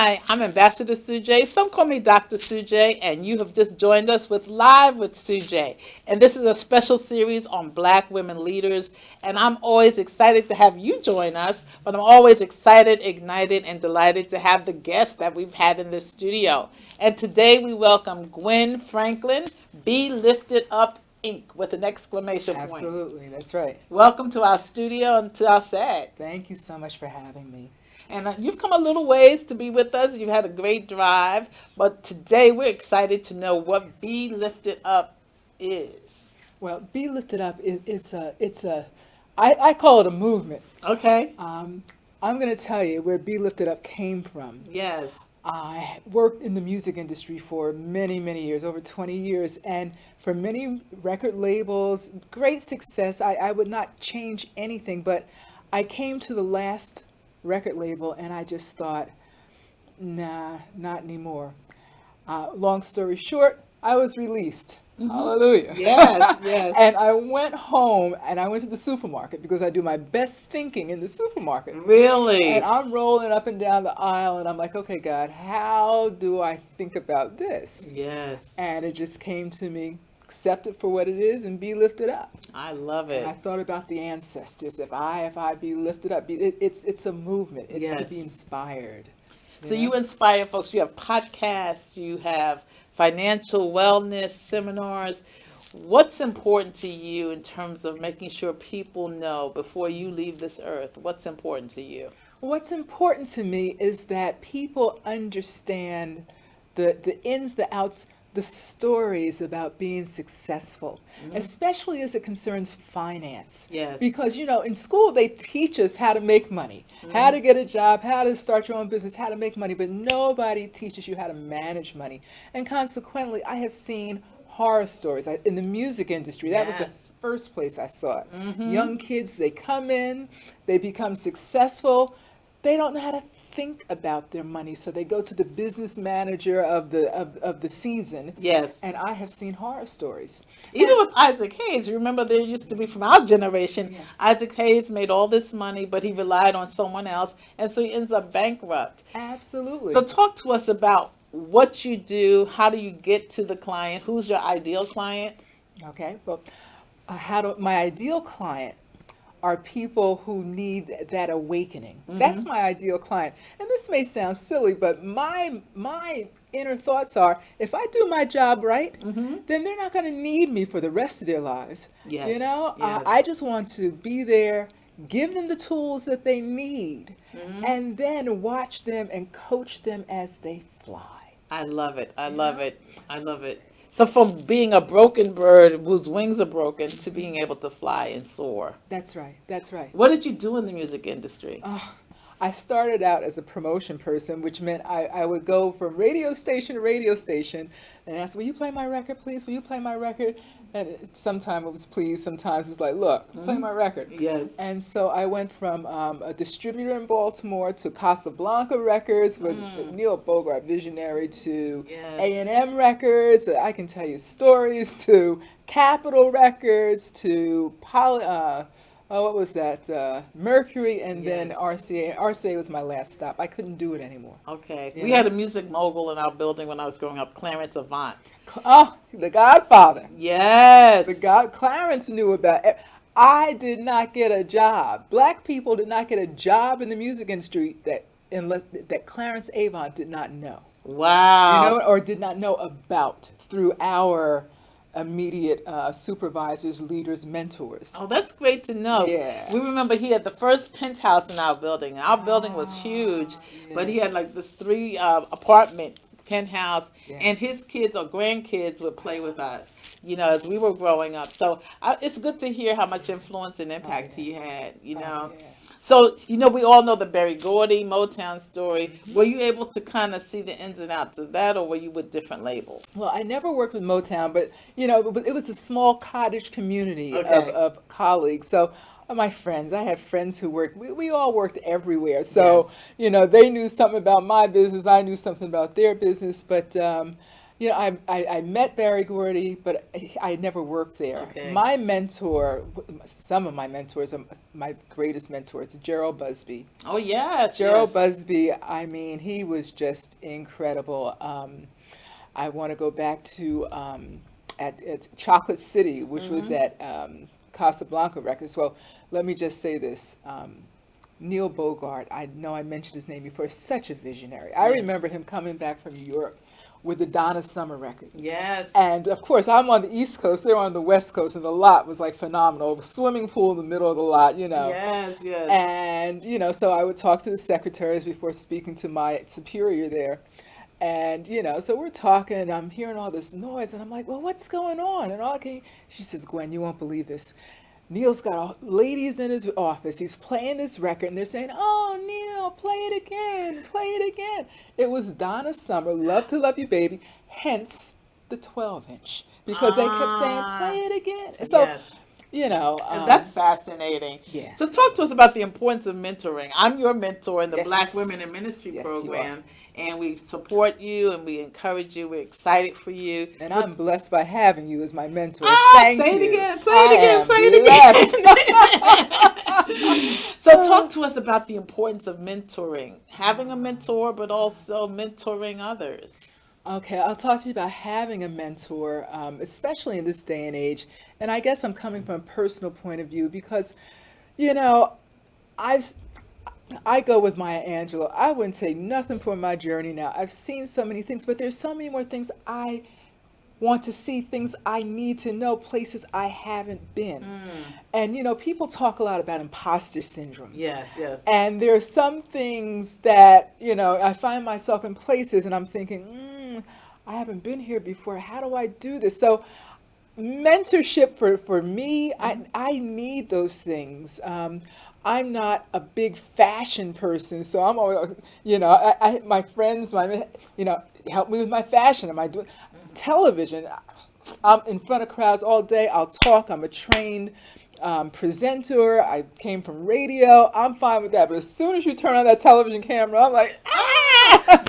Hi, I'm Ambassador Sujay. Some call me Dr. Sujay, and you have just joined us with Live with Sujay. And this is a special series on Black women leaders. And I'm always excited to have you join us, but I'm always excited, ignited, and delighted to have the guests that we've had in this studio. And today we welcome Gwen Franklin, Be Lifted Up Inc. with an exclamation point. Absolutely, that's right. Welcome to our studio and to our set. Thank you so much for having me. And you've come a little ways to be with us. You've had a great drive. But today we're excited to know what Be Lifted Up is. Well, Be Lifted Up I call it a movement. Okay. I'm going to tell you where Be Lifted Up came from. Yes. I worked in the music industry for many, many years, over 20 years, and for many record labels, great success. I would not change anything, but I came to the last record label and I just thought, nah, not anymore. Long story short, I was released. Hallelujah. Yes, yes. And I went home and I went to the supermarket because I do my best thinking in the supermarket. Really? And I'm rolling up and down the aisle and I'm like, okay, God, how do I think about this? Yes. And it just came to me, accept it for what it is and be lifted up. I love it. And I thought about the ancestors. If I be lifted up, it's a movement. It's to Yes. be inspired. So you inspire folks. You have podcasts, you have financial wellness seminars. What's important to you in terms of making sure people know before you leave this earth? What's important to you? What's important to me is that people understand the ins, the outs, the stories about being successful, especially as it concerns finance. Yes. Because, in school they teach us how to make money, how to get a job, how to start your own business, how to make money, but nobody teaches you how to manage money. And consequently, I have seen horror stories in the music industry. That was the Yes. first place I saw it. Young kids, they come in, they become successful, they don't know how to think about their money, so they go to the business manager of the season. Yes. And I have seen horror stories. Even with Isaac Hayes, remember there used to be from our generation, Yes. Isaac Hayes made all this money, but he relied on someone else, and so he ends up bankrupt. Absolutely. So talk to us about what you do, how do you get to the client, who's your ideal client? Okay, well, my ideal client are people who need that awakening. That's my ideal client. And this may sound silly, but my inner thoughts are, if I do my job right, then they're not going to need me for the rest of their lives. Yes, I yes. just want to be there, give them the tools that they need, and then watch them and coach them as they fly. I love it. I love it. I love it. So from being a broken bird whose wings are broken to being able to fly and soar. That's right. That's right. What did you do in the music industry? I started out as a promotion person, which meant I would go from radio station to radio station and ask, will you play my record, please? Will you play my record? And sometimes it was please, sometimes it was like, look, play my record. Yes. And so I went from a distributor in Baltimore to Casablanca Records with Neil Bogart, visionary, to Yes. A&M Records. I can tell you stories, to Capitol Records, to what was that? Mercury, and then Yes. RCA. RCA was my last stop. I couldn't do it anymore. Okay. You We know? had a music mogul in our building when I was growing up, Clarence Avant. Oh, the Godfather. Yes. Clarence knew about it. I did not get a job. Black people did not get a job in the music industry that Clarence Avant did not know. Wow. Or did not know about through our immediate supervisors, leaders, mentors. Oh, that's great to know. Yeah. We remember he had the first penthouse in our building. Our building was huge, but he had like this three apartment penthouse, Yeah. and his kids or grandkids would play with us, as we were growing up. So it's good to hear how much influence and impact he had, Yeah. So, we all know the Berry Gordy Motown story. Were you able to kind of see the ins and outs of that, or were you with different labels? Well, I never worked with Motown, but it was a small cottage community Okay. of colleagues. So my friends, I have friends who worked. We all worked everywhere. So Yes. they knew something about my business. I knew something about their business. But I met Barry Gordy, but I never worked there. Okay. My mentor, some of my mentors, my greatest mentors, Gerald Busby. Oh, yes. Gerald Yes. Busby, I mean, he was just incredible. I want to go back to at Chocolate City, which was at Casablanca Records. Well, let me just say this. Neil Bogart, I know I mentioned his name before, such a visionary. I Yes. remember him coming back from New York with the Donna Summer record. Yes. And of course, I'm on the East Coast, they were on the West Coast, and the lot was like phenomenal. Swimming pool in the middle of the lot, Yes. Yes. And, so I would talk to the secretaries before speaking to my superior there. And, so we're talking, and I'm hearing all this noise, and I'm like, well, what's going on? And she says, Gwen, you won't believe this. Neil's got ladies in his office. He's playing this record, and they're saying, oh, Neil, play it again, play it again. It was Donna Summer, Love to Love You, Baby, hence the 12-inch, because they kept saying, play it again. So, Yes. And that's fascinating. Yeah. So talk to us about the importance of mentoring. I'm your mentor in the Yes. Black Women in Ministry Yes, you program, and we support you and we encourage you. We're excited for you. And I'm blessed by having you as my mentor. Say Thank it you. again. Play it again. Play it again. So talk to us about the importance of mentoring, having a mentor, but also mentoring others. Okay, I'll talk to you about having a mentor, especially in this day and age. And I guess I'm coming from a personal point of view because, I've I go with Maya Angelou. I wouldn't say nothing for my journey now. I've seen so many things, but there's so many more things I want to see, things I need to know, places I haven't been. And people talk a lot about imposter syndrome. Yes, yes. And there are some things that, I find myself in places and I'm thinking, I haven't been here before. How do I do this? So mentorship for me, I need those things. I'm not a big fashion person, so I'm always, my friends, help me with my fashion. Am I doing television? I'm in front of crowds all day. I'll talk. I'm a trained presenter. I came from radio. I'm fine with that. But as soon as you turn on that television camera, I'm like,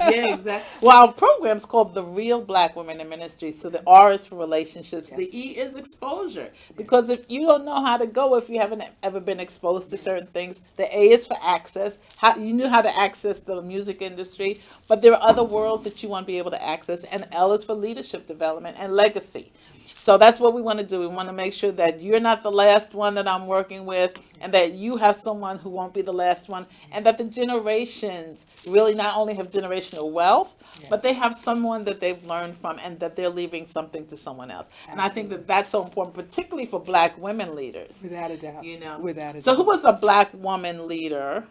Yeah, exactly. Well, our program's called The Real Black Women in Ministry. So the R is for relationships. Yes. The E is exposure. Because if you don't know how to go, if you haven't ever been exposed to certain things, the A is for access. You knew how to access the music industry, but there are other worlds that you want to be able to access. And L is for leadership development and legacy. So that's what we want to do. We want to make sure that you're not the last one that I'm working with, and that you have someone who won't be the last one, and that the generations really not only have generational wealth, but they have someone that they've learned from, and that they're leaving something to someone else. And I think that that's so important, particularly for Black women leaders. without a doubt. Without a So doubt. who was a Black woman leader,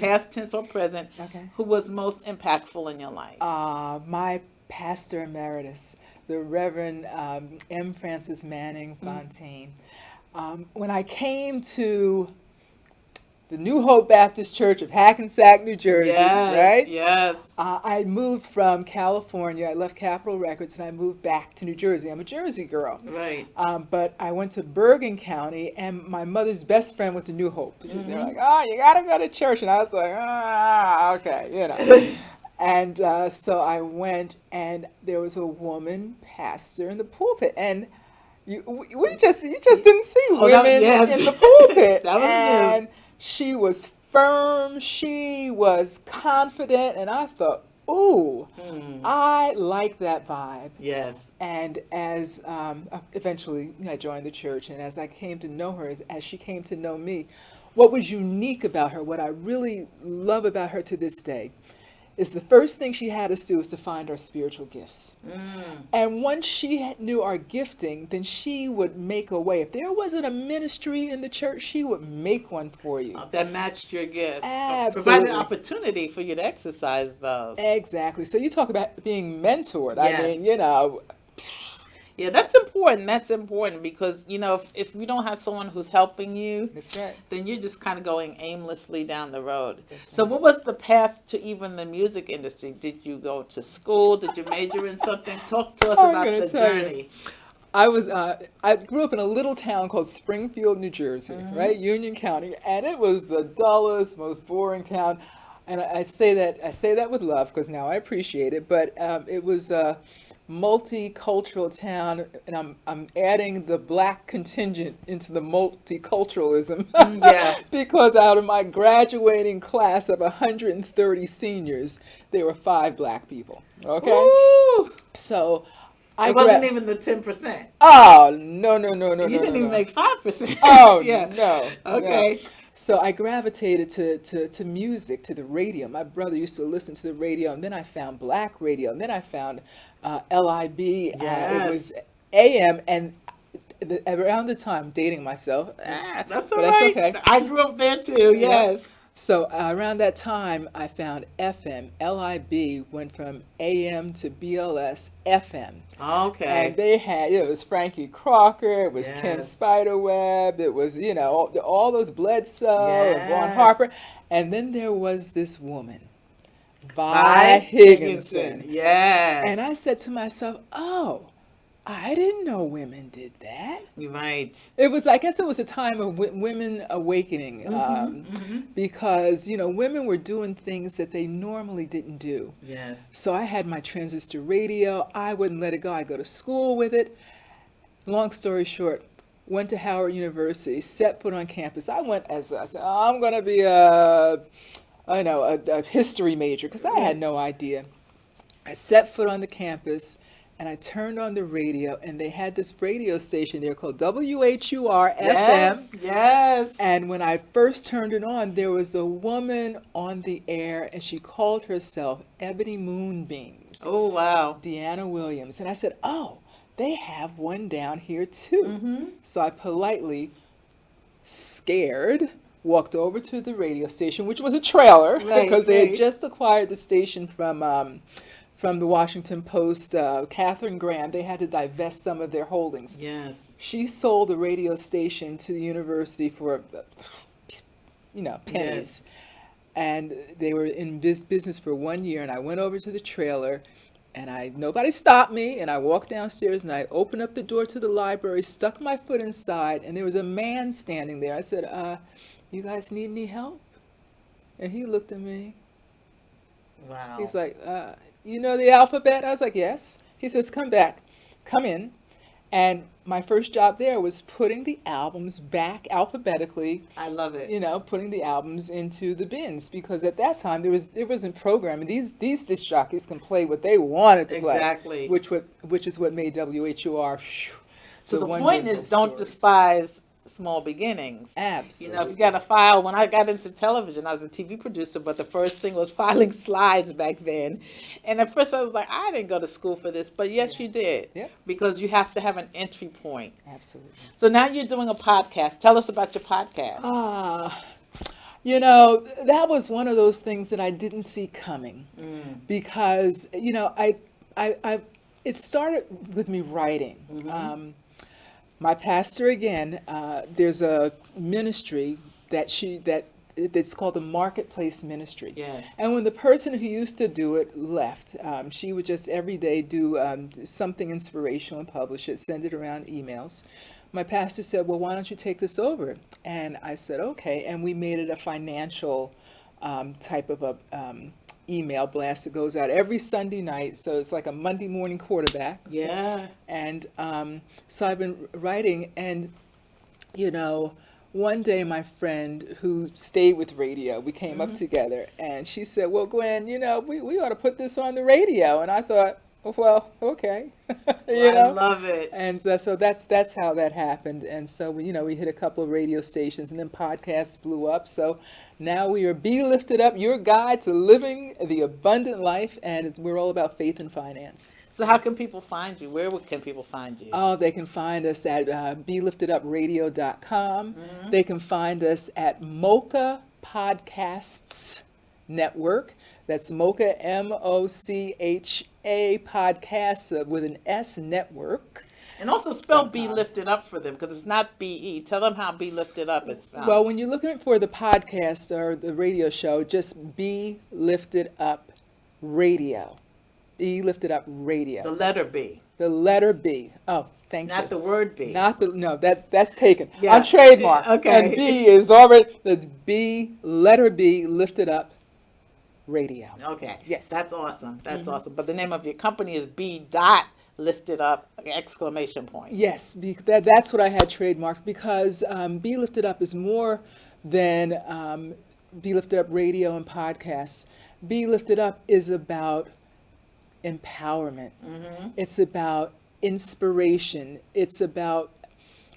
past tense or present, Okay. who was most impactful in your life? My pastor emeritus, the Reverend M. Francis Manning Fontaine. When I came to the New Hope Baptist Church of Hackensack, New Jersey, right? Yes. I moved from California. I left Capitol Records and I moved back to New Jersey. I'm a Jersey girl. Right. But I went to Bergen County, and my mother's best friend went to New Hope. They're like, oh, you got to go to church. And I was like, okay, And so I went, and there was a woman pastor in the pulpit, and you just didn't see women in the pulpit. That was and she was firm, she was confident, and I thought, ooh, I like that vibe. Yes. And as eventually I joined the church, and as I came to know her, as she came to know me, what was unique about her, what I really love about her to this day, is the first thing she had us do was to find our spiritual gifts. And once she knew our gifting, then she would make a way. If there wasn't a ministry in the church, she would make one for you. That matched your gifts. Absolutely. Provide an opportunity for you to exercise those. Exactly. So you talk about being mentored. Yes. I mean, Yeah, that's important. That's important because, if you don't have someone who's helping you, that's right. then you're just kind of going aimlessly down the road. That's So right. what was the path to even the music industry? Did you go to school? Did you major in something? Talk to us I'm about gonna the tell you. journey. I grew up in a little town called Springfield, New Jersey, right? Union County, and it was the dullest, most boring town. And I say that with love because now I appreciate it. But it was multicultural town, and I'm adding the black contingent into the multiculturalism Yeah. because out of my graduating class of 130 seniors, there were 5 black people. Okay, Ooh. so I It wasn't gra- even the 10%. oh no no no no You no didn't no even no make 5%. oh Yeah. no no. Okay. So I gravitated to music, to the radio. My brother used to listen to the radio, and then I found black radio, and then I found LIB. It was Yes. AM, and around the time, dating myself, That's but all that's right. okay. I grew up there too. Yep. Yes. So around that time, I found FM. LIB went from AM to BLS FM. And Okay. they had, it was Frankie Crocker, it was Ken Yes. Spiderweb, it was, all those Bledsoe and Vaughn Harper. Yes. And then there was this woman, Vi By Higginson. Higginson. And I Yes. said to myself, oh, I didn't know women did that. You might. It was, I guess it was a time of women awakening, because, women were doing things that they normally didn't do. Yes. So I had my transistor radio. I wouldn't let it go. I go to school with it. Long story short, went to Howard University, set foot on campus. I went as I said, "Oh, I'm going to be a history major," because I had no idea. I set foot on the campus, and I turned on the radio, and they had this radio station there called WHUR Yes. FM. Yes. And when I first turned it on, there was a woman on the air, and she called herself Ebony Moonbeams, Oh wow. Deanna Williams. And I said, oh, they have one down here too. So I politely, scared, walked over to the radio station, which was a trailer, Right, because they right. had just acquired the station from the Washington Post, Catherine Graham. They had to divest some of their holdings. Yes. She sold the radio station to the university for, pennies. Yes. And they were in this business for 1 year. And I went over to the trailer, and nobody stopped me. And I walked downstairs, and I opened up the door to the library, stuck my foot inside, and there was a man standing there. I said, "You guys need any help?" And he looked at me. Wow. He's like, "You know the alphabet?" I was like, "Yes." He says, "Come back, come in." And my first job there was putting the albums back alphabetically, I love it. putting the albums into the bins, because at that time there wasn't programming. These disc jockeys can play what they wanted to play, Exactly. which is what made WHUR. So the one point of is, those don't stories. despise small beginnings. Absolutely. If you got a file, when I got into television, I was a TV producer, but the first thing was filing slides back then. And at first I was like, I didn't go to school for this, but yes, you did. Yeah. Because you have to have an entry point. Absolutely. So now you're doing a podcast. Tell us about your podcast. That was one of those things that I didn't see coming, because it started with me writing. My pastor, again, there's a ministry that's called the Marketplace Ministry. Yes. And when the person who used to do it left, she would just every day do something inspirational and publish it, send it around emails. My pastor said, "Well, why don't you take this over?" And I said, "Okay." And we made it a financial type of a email blast that goes out every Sunday night. So it's like a Monday morning quarterback. Yeah. And so I've been writing, and one day my friend who stayed with radio, we came up together, and she said, "Well, Gwen, we ought to put this on the radio." And I thought, well, okay. I love it. And so that's how that happened. And so we hit a couple of radio stations, and then podcasts blew up. So now we are Be Lifted Up, your guide to living the abundant life, and we're all about faith and finance. So how can people find you? Where can people find you? Oh, they can find us at beliftedupradio.com. They can find us at Mocha Podcasts Network. That's Mocha, MOCHA Podcasts with an S network. And also spell Be Lifted Up for them, because it's not B-E. Tell them how Be Lifted Up is spelled. Well, when you're looking for the podcast or the radio show, just Be Lifted Up Radio. Be Lifted Up Radio. The letter B. The letter B. Oh, thank you. Not the word B. That's taken. Yeah. On trademark. Yeah, okay. And B is already the B, letter B, Lifted Up Radio. Okay. Yes. That's awesome. That's awesome. But the name of your company is B dot lifted up, exclamation point. Yes, that's what I had trademarked because Be Lifted Up is more than Be Lifted Up radio and podcasts. Be Lifted Up is about empowerment. It's about inspiration. It's about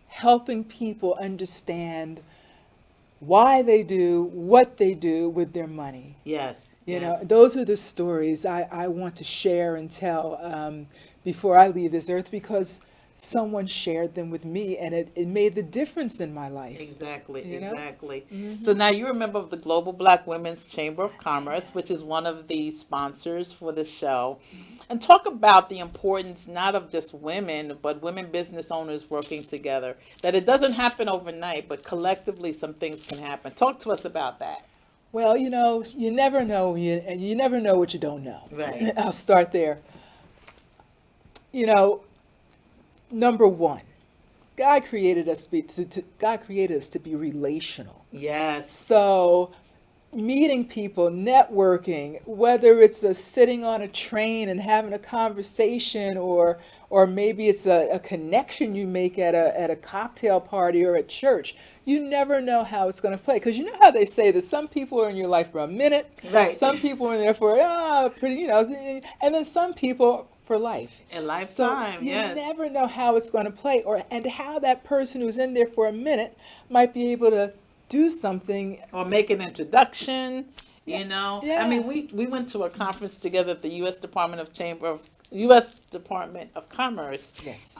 helping people understand why they do what they do with their money. Yes. You know, Yes. those are the stories I want to share and tell before I leave this earth because someone shared them with me and it made the difference in my life. Exactly, You know? exactly. So now you're a member of the Global Black Women's Chamber of Commerce, which is one of the sponsors for the show. And talk about the importance not of just women, but women business owners working together. That it doesn't happen overnight, but collectively some things can happen. Talk to us about that. Well, you know, you never know, and you never know what you don't know. Right. I'll start there. You know, number one, God created us God created us to be relational. Yes. So meeting people, networking, whether it's sitting on a train and having a conversation, or maybe it's a connection you make at a cocktail party or at church, you never know how it's going to play. Because you know how they say that some people are in your life for a minute, Right. some people are in there for pretty, you know, and then some people for life. A lifetime, So you yes. never know how it's going to play, and how that person who's in there for a minute might be able to do something. Or make an introduction, you know. Yeah. I mean, we went to a conference together at the U.S. U.S. Department of Commerce. Yes.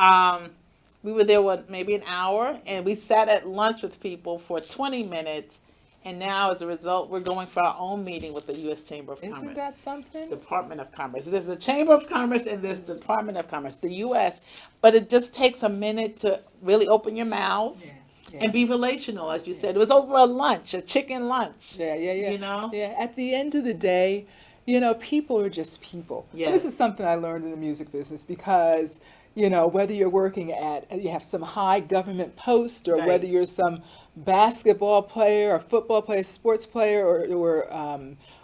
We were there maybe an hour, and we sat at lunch with people for 20 minutes. And now, as a result, we're going for our own meeting with the U.S. Chamber of Commerce. Isn't that something? Department of Commerce. There's the Chamber of Commerce and there's Department of Commerce, the U.S. But it just takes a minute to really open your mouths. Yeah. And be relational, as you said. It was over a lunch, a chicken lunch. Yeah. You know? Yeah. At the end of the day, you know, people are just people. Yes. This is something I learned in the music business because, you know, whether you're working you have some high government post, or Right. whether you're some basketball player or football player, sports player,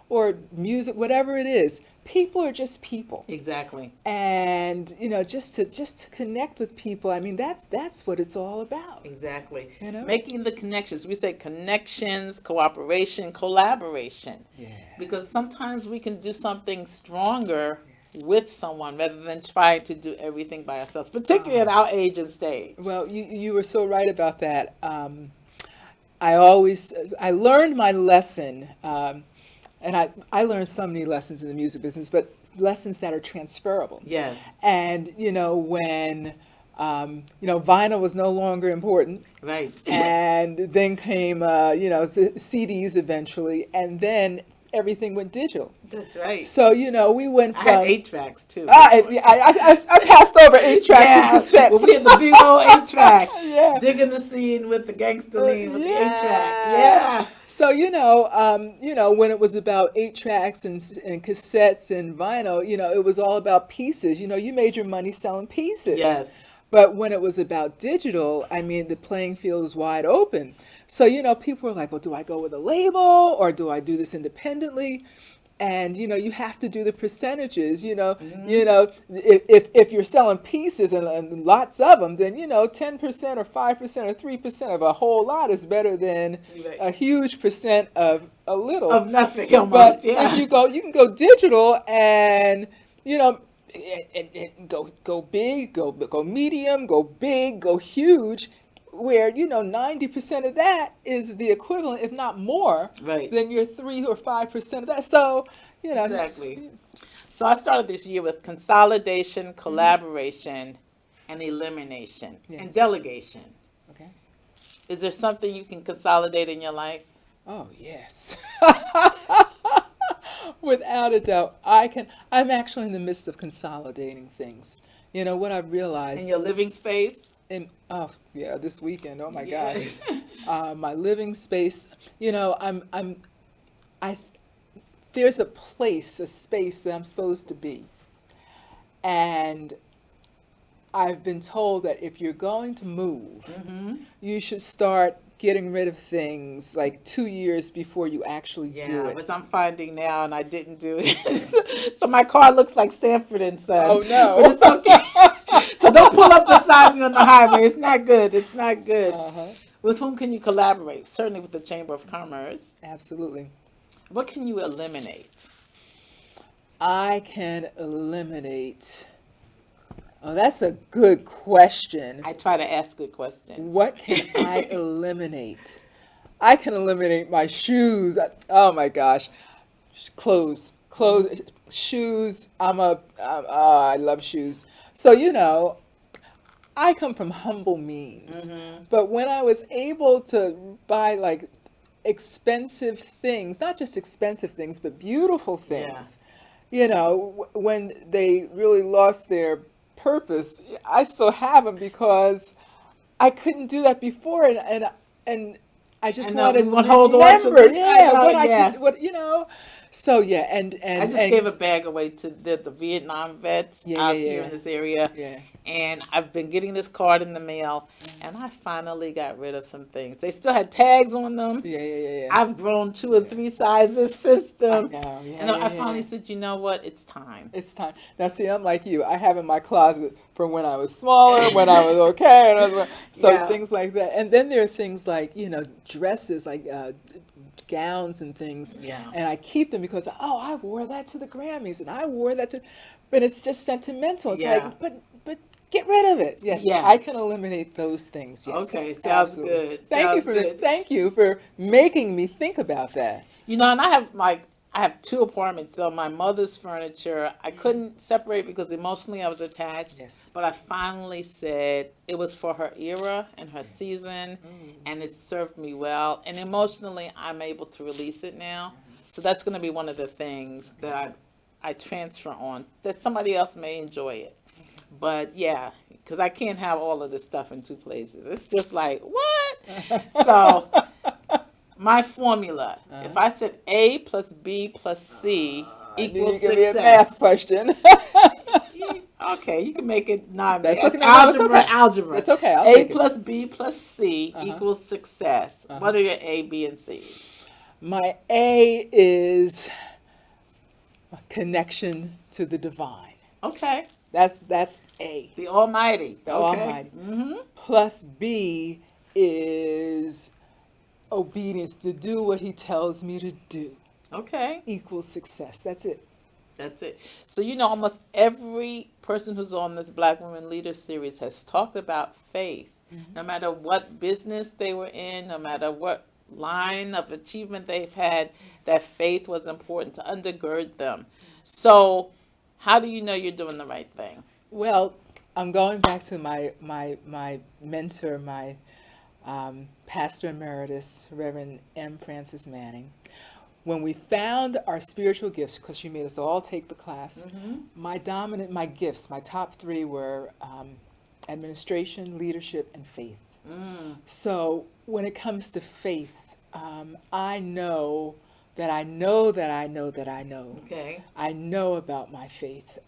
or music, whatever it is, people are just people. Exactly. And you know, just to connect with people, I mean, that's what it's all about. Exactly. You know? Making the connections. We say connections, cooperation, collaboration. Yeah. Because sometimes we can do something stronger with someone rather than trying to do everything by ourselves, particularly at our age and stage. Well, you were so right about that. I learned my lesson, and I learned so many lessons in the music business, but lessons that are transferable. Yes. And you know, when you know, vinyl was no longer important, Right. and then came you know, CDs eventually, and then everything went digital. That's right. So you know, we went I from had 8 tracks too. I passed over 8 tracks Yeah, and cassettes. well, we had the big old 8 track. Yeah. Digging the scene with the gangster lean with the 8 track. Yeah. Yeah. So you know, when it was about 8 tracks and cassettes and vinyl, you know, it was all about pieces. You know, you made your money selling pieces. Yes. But when it was about digital, I mean, the playing field is wide open. So you know, people were like, well, do I go with a label or do I do this independently? And you know, you have to do the percentages. You know, if you're selling pieces and lots of them, then you know, 10% or 5% or 3% of a whole lot is better than Right. a huge percent of a little. Of nothing almost. But Yeah. if you can go digital, and you know, and go big, go medium, go big, go huge. Where you know 90% of that is the equivalent, if not more, Right. than your 3 or 5% of that. So you know, Exactly. So I started this year with consolidation, collaboration, and elimination, and Yes. delegation. Okay. Is there something you can consolidate in your life? Oh yes. Without a doubt, I'm actually in the midst of consolidating things. You know what I've realized. In your living space? Oh yeah, this weekend. Oh my Yes. gosh, my living space. You know, I. There's a space that I'm supposed to be, and I've been told that if you're going to move, you should start getting rid of things like 2 years before you actually do Yeah, it. which I'm finding now, and I didn't do it. So my car looks like Sanford and Son, Oh no. but it's okay. So don't pull up beside me on the highway. It's not good. It's not good. Uh-huh. With whom can you collaborate? Certainly with the Chamber of Commerce. Absolutely. What can you eliminate? I can eliminate. Oh, that's a good question. I try to ask good questions. What can I eliminate? I can eliminate my shoes. Oh my gosh. Clothes, shoes. I love shoes. So, I come from humble means. But when I was able to buy like expensive things, not just expensive things, but beautiful things, when they really lost their purpose, I still have them because I couldn't do that before, and I just And wanted we to want to hold on to remember, this. I know, what I yeah. could, So yeah, I just gave a bag away to the Vietnam vets out here in this area. Yeah. And I've been getting this card in the mail, and I finally got rid of some things. They still had tags on them. Yeah. I've grown 2 or 3 sizes since I then. know, yeah, And yeah, I finally yeah. said, you know what? It's time. It's time. Now, see, I'm like you. I have in my closet from when I was smaller, when I was okay, so Yeah. things like that. And then there are things like, dresses, like gowns and things. Yeah. And I keep them because, I wore that to the Grammys, and I wore that to, but it's just sentimental. It's Yeah. like, but get rid of it. Yes, Yeah. I can eliminate those things. Yes, Okay, sounds absolutely. good. Sounds good. Thank you for making me think about that. And I have 2 apartments, so my mother's furniture, I couldn't separate because emotionally I was attached. Yes. But I finally said it was for her era and her season, and it served me well. And emotionally, I'm able to release it now. So that's going to be one of the things that I transfer on, that somebody else may enjoy it. But yeah, because I can't have all of this stuff in 2 places. It's just like, what? So my formula, if I said A plus B plus C equals You give me a math success. question. Okay, you can make it not That's math. okay. No, it's okay. Algebra. It's okay. I'll A take it. plus B plus C equals success. What are your A, B, and C's? My A is a connection to the divine. Okay, That's A. the Almighty. The Okay. Almighty. Plus B is obedience, to do what he tells me to do. Okay, Equals success. That's it. that's it. So almost every person who's on this Black Women Leaders series has talked about faith. No matter what business they were in, no matter what line of achievement they've had, that faith was important to undergird them. So how do you know you're doing the right thing? Well, I'm going back to my mentor, my pastor emeritus, Reverend M. Francis Manning. When we found our spiritual gifts, because she made us all take the class, my gifts, my top 3 were administration, leadership, and faith. So when it comes to faith, I know that I know that I know that I know. Okay. I know about my faith.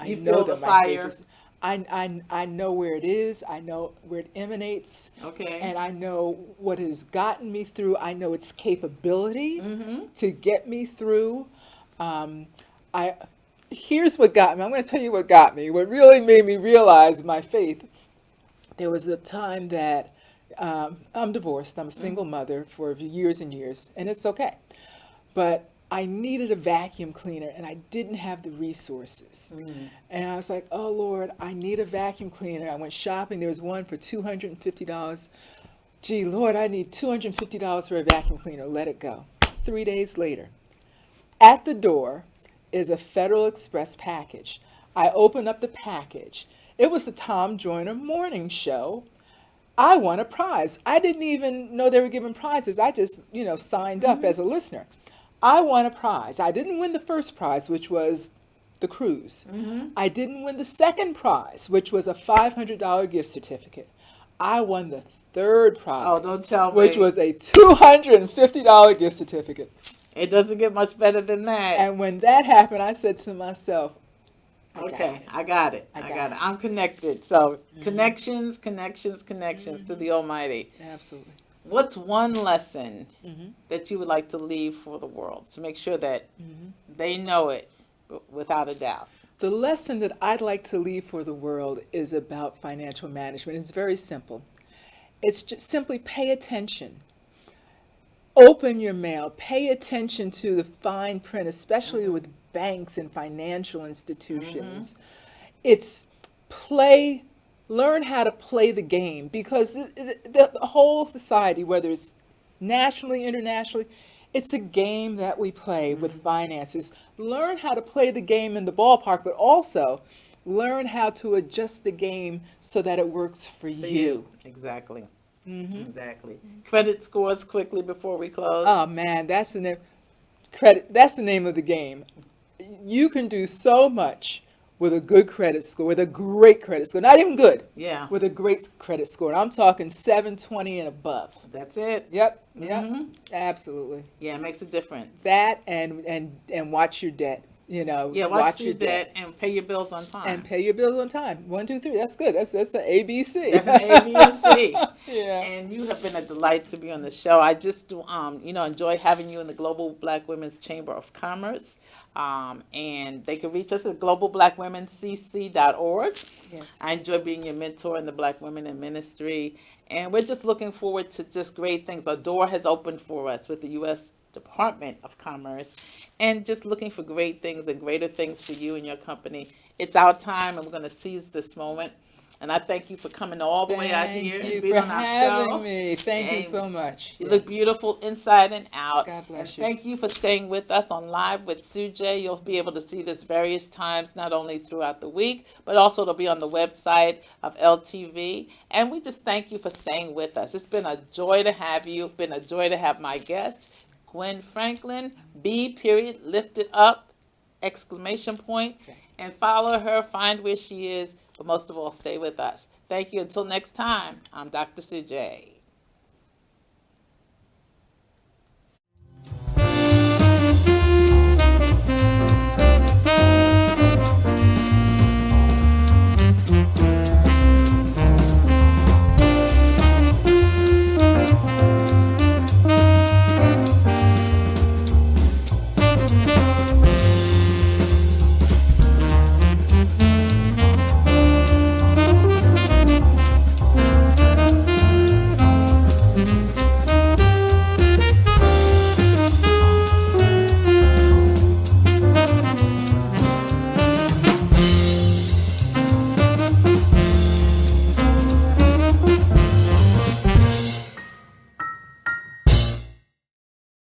You feel the my fire. faith is, I know where it is. I know where it emanates. Okay. And I know what has gotten me through. I know its capability to get me through. Here's what got me. I'm going to tell you what got me. What really made me realize my faith. There was a time that I'm divorced. I'm a single mother for years and years, and it's okay. But I needed a vacuum cleaner, and I didn't have the resources. And I was like, oh, Lord, I need a vacuum cleaner. I went shopping. There was one for $250. Gee, Lord, I need $250 for a vacuum cleaner. Let it go. 3 days later, at the door is a Federal Express package. I opened up the package. It was the Tom Joyner morning show. I won a prize. I didn't even know they were giving prizes. I just, signed up as a listener. I won a prize. I didn't win the first prize, which was the cruise. I didn't win the second prize, which was a $500 gift certificate. I won the third prize. Oh, don't tell me. Which was a $250 gift certificate. It doesn't get much better than that. And when that happened, I said to myself, Okay, I got it. I got it. I'm connected. So connections to the Almighty. Absolutely. What's one lesson Hmm. that you would like to leave for the world to make sure that Hmm. they know it without a doubt? The lesson that I'd like to leave for the world is about financial management. It's very simple. It's just simply pay attention. Open your mail. Pay attention to the fine print, especially Mm-hmm. with banks and financial Mm-hmm. institutions. It's play, learn how to play the game because the whole society, whether it's nationally, internationally, it's a game that we play with Mm-hmm. finances. Learn how to play the game in the ballpark, but also learn how to adjust the game so that it works for For you. you. Exactly. Hmm. Exactly. Credit scores quickly before we close. Oh man, that's the name. Credit. That's the name of the game. You can do so much with a good credit score, with a great credit score. Not even good, Yeah, with a great credit score. And I'm talking 720 and above. that's it. Yep, yep, Mm-hmm. absolutely. Yeah, it makes a difference. That and watch your debt. You know, Yeah, watch watch your your debt debt and pay your bills on and time. pay your bills on time. One, two, three. That's good. That's an ABC. That's an A, B, and C. Yeah. And you have been a delight to be on the show. I just, enjoy having you in the Global Black Women's Chamber of Commerce. And they can reach us at globalblackwomencc.org. Yes. I enjoy being your mentor in the Black Women in Ministry. And we're just looking forward to just great things. A door has opened for us with the U.S. Department of Commerce, and just looking for great things and greater things for you and your company. It's our time, and we're going to seize this moment. And I thank you for coming all the way out Thank here and you being for on our having show. me. Thank you And so much. you look Yes. beautiful inside and out. God And bless you. thank you for staying with us on Live with Sujay. You'll be able to see this various times, not only throughout the week, but also it'll be on the website of LTV. And we just thank you for staying with us. It's been a joy to have you. It's been a joy to have my guest, Gwen Franklin, B period, lifted up, exclamation point. That's right. And follow her, find where she is, but most of all, stay with us. Thank you. Until next time, I'm Dr. Sujay.